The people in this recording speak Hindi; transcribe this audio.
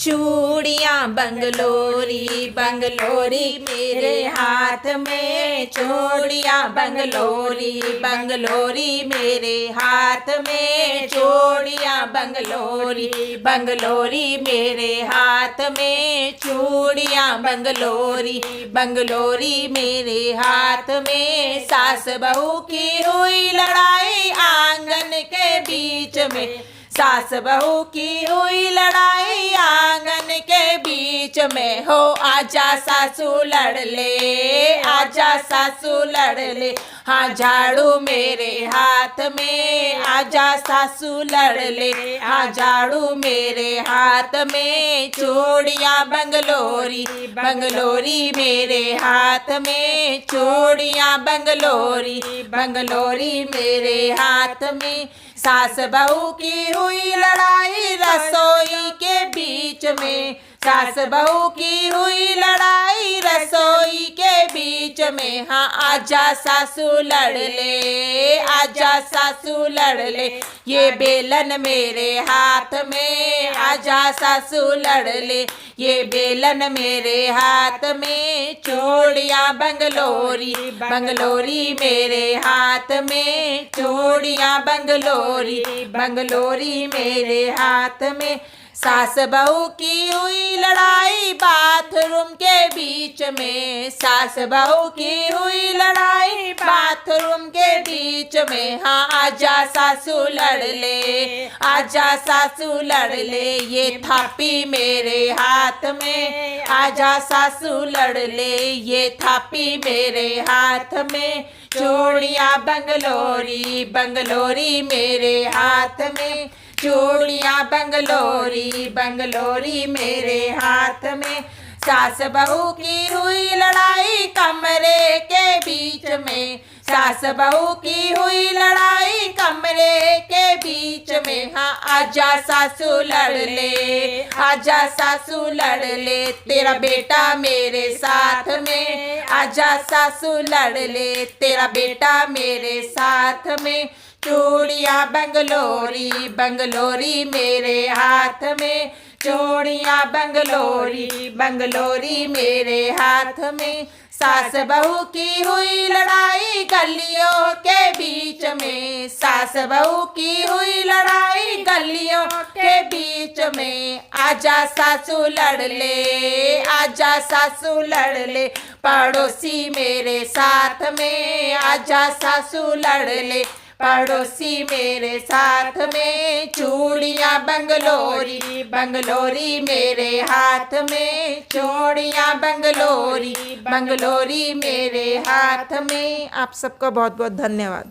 चूड़ियाँ बंगलोरी बंगलोरी मेरे हाथ में, चूड़ियाँ बंगलोरी बंगलोरी मेरे हाथ में, चूड़ियाँ बंगलोरी बंगलोरी मेरे हाथ में, चूड़ियाँ बंगलोरी बंगलोरी मेरे हाथ में। सास बहू की हुई लड़ाई आंगन के बीच में, सास बहू की हुई लड़ाई आंगन के बीच में। हो आजा सासू लड़ ले, आजा सासू लड़ ले, हाँ झाड़ू मेरे हाथ में, आजा सासू लड़ ले, हाँ झाड़ू मेरे हाथ में। चूड़ियाँ बंगलोरी बंगलोरी मेरे हाथ में, चूड़ियाँ बंगलोरी बंगलोरी मेरे हाथ में। सास बहू की हुई लड़ाई रसोई के बीच में, सास बहू की हुई लड़ाई रसोई के बीच में। हाँ आजा सासू लड़ ले, आजा सासू लड़ ले, ये बेलन मेरे हाथ में, आजा सासू लड़ ले, ये बेलन मेरे हाथ में। चूड़ियाँ बंगलोरी बंगलोरी मेरे हाथ में, चूड़ियाँ बंगलोरी बंगलोरी मेरे हाथ में। सास बहू की हुई लड़ाई बाथरूम के बीच में, सास बहू की हुई लड़ाई बाथरूम के बीच में। हाँ आजा सासू लड़ ले, आजा सासू लड़ ले, ये थापी मेरे हाथ में, आजा सासू लड़ ले, ये थापी मेरे हाथ में। चूड़ियाँ बंगलोरी बंगलोरी मेरे हाथ में, चूड़ियाँ बंगलोरी बंगलोरी मेरे हाथ में। सास बहू की हुई लड़ाई कमरे के बीच में, सास बहू की हुई लड़ाई कमरे के बीच में। हाँ आजा सासू लड़ ले, आजा सासू लड़ ले, तेरा बेटा मेरे साथ में, आजा सासू लड़ ले, तेरा बेटा मेरे साथ में। चूड़ियाँ बंगलोरी बंगलोरी मेरे हाथ में, चूड़ियाँ बंगलोरी बंगलोरी मेरे हाथ में। सास बहू की हुई लड़ाई गलियों के बीच में, सास बहू की हुई लड़ाई गलियों के बीच में। आजा सासू लड़ ले, आजा सासू लड़ ले, पड़ोसी मेरे साथ में, आजा सासू लड़ ले, पड़ोसी मेरे साथ में। चूड़ियाँ बंगलोरी बंगलोरी मेरे हाथ में, चूड़ियाँ बंगलोरी बंगलोरी मेरे हाथ में। आप सबका बहुत बहुत धन्यवाद।